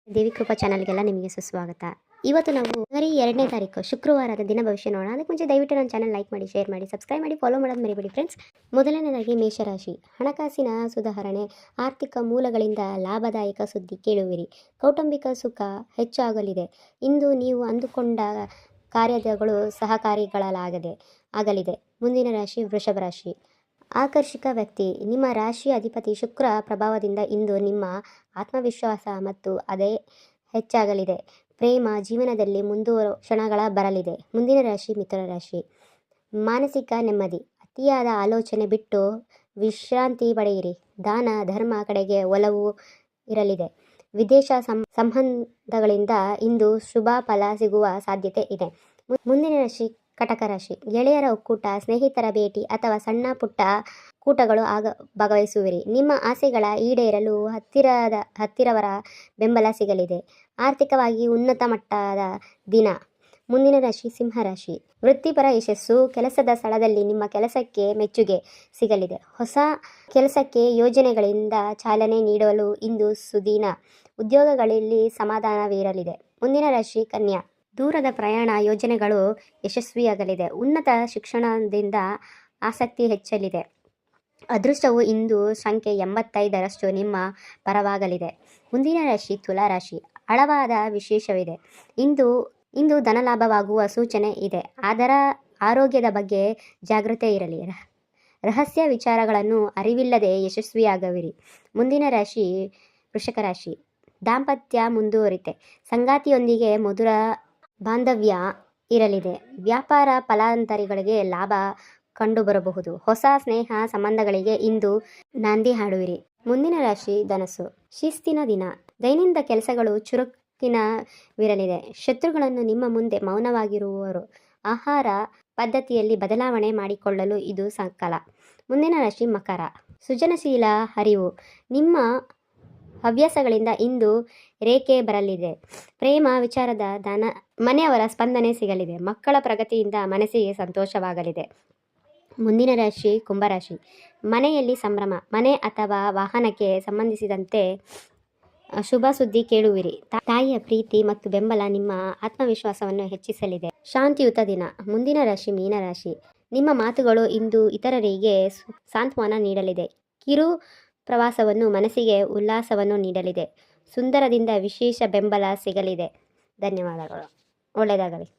ದೇವಿಕೃಪಾ ಚಾನಲ್ಗೆಲ್ಲ ನಿಮಗೆ ಸುಸ್ವಾಗತ. ಇವತ್ತು ನಾವು ಜನವರಿ 2ನೇ ತಾರೀಕು ಶುಕ್ರವಾರದ ದಿನ ಭವಿಷ್ಯ ನೋಡೋಣ. ಅದಕ್ಕೆ ಮುಂಚೆ ದಯವಿಟ್ಟು ನನ್ನ ಚಾನಲ್ ಲೈಕ್ ಮಾಡಿ, ಶೇರ್ ಮಾಡಿ, ಸಬ್ಸ್ಕ್ರೈಬ್ ಮಾಡಿ, ಫಾಲೋ ಮಾಡೋದು ಮರಿಬೇಡಿ ಫ್ರೆಂಡ್ಸ್. ಮೊದಲನೇದಾಗಿ ಮೇಷರಾಶಿ. ಹಣಕಾಸಿನ ಸುಧಾರಣೆ, ಆರ್ಥಿಕ ಮೂಲಗಳಿಂದ ಲಾಭದಾಯಕ ಸುದ್ದಿ ಕೇಳುವಿರಿ. ಕೌಟುಂಬಿಕ ಸುಖ ಹೆಚ್ಚಾಗಲಿದೆ. ಇಂದು ನೀವು ಅಂದುಕೊಂಡ ಕಾರ್ಯಗಳು ಆಗಲಿದೆ. ಮುಂದಿನ ರಾಶಿ ವೃಷಭ ರಾಶಿ. ಆಕರ್ಷಕ ವ್ಯಕ್ತಿ. ನಿಮ್ಮ ರಾಶಿಯ ಅಧಿಪತಿ ಶುಕ್ರ ಪ್ರಭಾವದಿಂದ ಇಂದು ನಿಮ್ಮ ಆತ್ಮವಿಶ್ವಾಸ ಮತ್ತು ಅದೇ ಹೆಚ್ಚಾಗಲಿದೆ. ಪ್ರೇಮ ಜೀವನದಲ್ಲಿ ಕ್ಷಣಗಳ ಬರಲಿದೆ. ಮುಂದಿನ ರಾಶಿ ಮಿಥುನ ರಾಶಿ. ಮಾನಸಿಕ ನೆಮ್ಮದಿ. ಅತಿಯಾದ ಆಲೋಚನೆ ಬಿಟ್ಟು ವಿಶ್ರಾಂತಿ ಪಡೆಯಿರಿ. ದಾನ ಧರ್ಮ ಕಡೆಗೆ ಒಲವು ಇರಲಿದೆ. ವಿದೇಶ ಸಂಬಂಧಗಳಿಂದ ಇಂದು ಶುಭ ಫಲ ಸಿಗುವ ಸಾಧ್ಯತೆ ಇದೆ. ಮುಂದಿನ ರಾಶಿ ಕಟಕ ರಾಶಿ. ಗೆಳೆಯರ ಒಕ್ಕೂಟ, ಸ್ನೇಹಿತರ ಭೇಟಿ ಅಥವಾ ಸಣ್ಣ ಪುಟ್ಟ ಕೂಟಗಳು ಭಾಗವಹಿಸುವಿರಿ. ನಿಮ್ಮ ಆಸೆಗಳ ಈಡೇರಲು ಹತ್ತಿರವರ ಬೆಂಬಲ ಸಿಗಲಿದೆ. ಆರ್ಥಿಕವಾಗಿ ಉನ್ನತ ಮಟ್ಟದ ದಿನ. ಮುಂದಿನ ರಾಶಿ ಸಿಂಹರಾಶಿ. ವೃತ್ತಿಪರ ಯಶಸ್ಸು. ಕೆಲಸದ ಸ್ಥಳದಲ್ಲಿ ನಿಮ್ಮ ಕೆಲಸಕ್ಕೆ ಮೆಚ್ಚುಗೆ ಸಿಗಲಿದೆ. ಹೊಸ ಕೆಲಸಕ್ಕೆ ಯೋಜನೆಗಳಿಂದ ಚಾಲನೆ ನೀಡಲು ಇಂದು ಸುದಿನ. ಉದ್ಯೋಗಗಳಲ್ಲಿ ಸಮಾಧಾನವಿರಲಿದೆ. ಮುಂದಿನ ರಾಶಿ ಕನ್ಯಾ. ದೂರದ ಪ್ರಯಾಣ ಯೋಜನೆಗಳು ಯಶಸ್ವಿಯಾಗಲಿದೆ. ಉನ್ನತ ಶಿಕ್ಷಣದಿಂದ ಆಸಕ್ತಿ ಹೆಚ್ಚಲಿದೆ. ಅದೃಷ್ಟವು ಇಂದು ಸಂಖ್ಯೆ 85ರಷ್ಟು ನಿಮ್ಮ ಪರವಾಗಲಿದೆ. ಮುಂದಿನ ರಾಶಿ ತುಲಾ ರಾಶಿ. ಆಳವಾದ ವಿಶೇಷವಿದೆ. ಇಂದು ಧನಲಾಭವಾಗುವ ಸೂಚನೆ ಇದೆ. ಅದರ ಆರೋಗ್ಯದ ಬಗ್ಗೆ ಜಾಗೃತೆ ಇರಲಿ. ರಹಸ್ಯ ವಿಚಾರಗಳನ್ನು ಅರಿವಿಲ್ಲದೆ ಯಶಸ್ವಿಯಾಗುವಿರಿ. ಮುಂದಿನ ರಾಶಿ ವೃಷಿಕ ರಾಶಿ. ದಾಂಪತ್ಯ ಮುಂದುವರಿತೆ. ಸಂಗಾತಿಯೊಂದಿಗೆ ಮಧುರ ಬಾಂಧವ್ಯ ಇರಲಿದೆ. ವ್ಯಾಪಾರ ಫಲಾಂತರಿಗಳಿಗೆ ಲಾಭ ಕಂಡುಬರಬಹುದು. ಹೊಸ ಸ್ನೇಹ ಸಂಬಂಧಗಳಿಗೆ ಇಂದು ನಾಂದಿ ಹಾಡುವಿರಿ. ಮುಂದಿನ ರಾಶಿ ಧನಸ್ಸು. ಶಿಸ್ತಿನ ದಿನ. ದೈನಂದಿನ ಕೆಲಸಗಳು ಚುರುಕಿನವಿರಲಿದೆ. ಶತ್ರುಗಳನ್ನು ನಿಮ್ಮ ಮುಂದೆ ಮೌನವಾಗಿರುವರು. ಆಹಾರ ಪದ್ಧತಿಯಲ್ಲಿ ಬದಲಾವಣೆ ಮಾಡಿಕೊಳ್ಳಲು ಇದು ಸಂಕಲ. ಮುಂದಿನ ರಾಶಿ ಮಕರ. ಸೃಜನಶೀಲ ಹರಿವು. ನಿಮ್ಮ ಹವ್ಯಾಸಗಳಿಂದ ಇಂದು ರೇಖೆ ಬರಲಿದೆ. ಪ್ರೇಮ ವಿಚಾರದ ಮನೆಯವರ ಸ್ಪಂದನೆ ಸಿಗಲಿದೆ. ಮಕ್ಕಳ ಪ್ರಗತಿಯಿಂದ ಮನಸ್ಸಿಗೆ ಸಂತೋಷವಾಗಲಿದೆ. ಮುಂದಿನ ರಾಶಿ ಕುಂಭರಾಶಿ. ಮನೆಯಲ್ಲಿ ಸಂಭ್ರಮ. ಮನೆ ಅಥವಾ ವಾಹನಕ್ಕೆ ಸಂಬಂಧಿಸಿದಂತೆ ಶುಭ ಸುದ್ದಿ ಕೇಳುವಿರಿ. ತಾಯಿಯ ಪ್ರೀತಿ ಮತ್ತು ಬೆಂಬಲ ನಿಮ್ಮ ಆತ್ಮವಿಶ್ವಾಸವನ್ನು ಹೆಚ್ಚಿಸಲಿದೆ. ಶಾಂತಿಯುತ ದಿನ. ಮುಂದಿನ ರಾಶಿ ಮೀನರಾಶಿ. ನಿಮ್ಮ ಮಾತುಗಳು ಇಂದು ಇತರರಿಗೆ ಸಾಂತ್ವನ ನೀಡಲಿದೆ. ಕಿರು ಪ್ರವಾಸವನ್ನು ಮನಸ್ಸಿಗೆ ಉಲ್ಲಾಸವನ್ನು ನೀಡಲಿದೆ. ಸುಂದರದಿಂದ ವಿಶೇಷ ಬೆಂಬಲ ಸಿಗಲಿದೆ. ಧನ್ಯವಾದಗಳು. ಒಳ್ಳೆಯದಾಗಲಿ.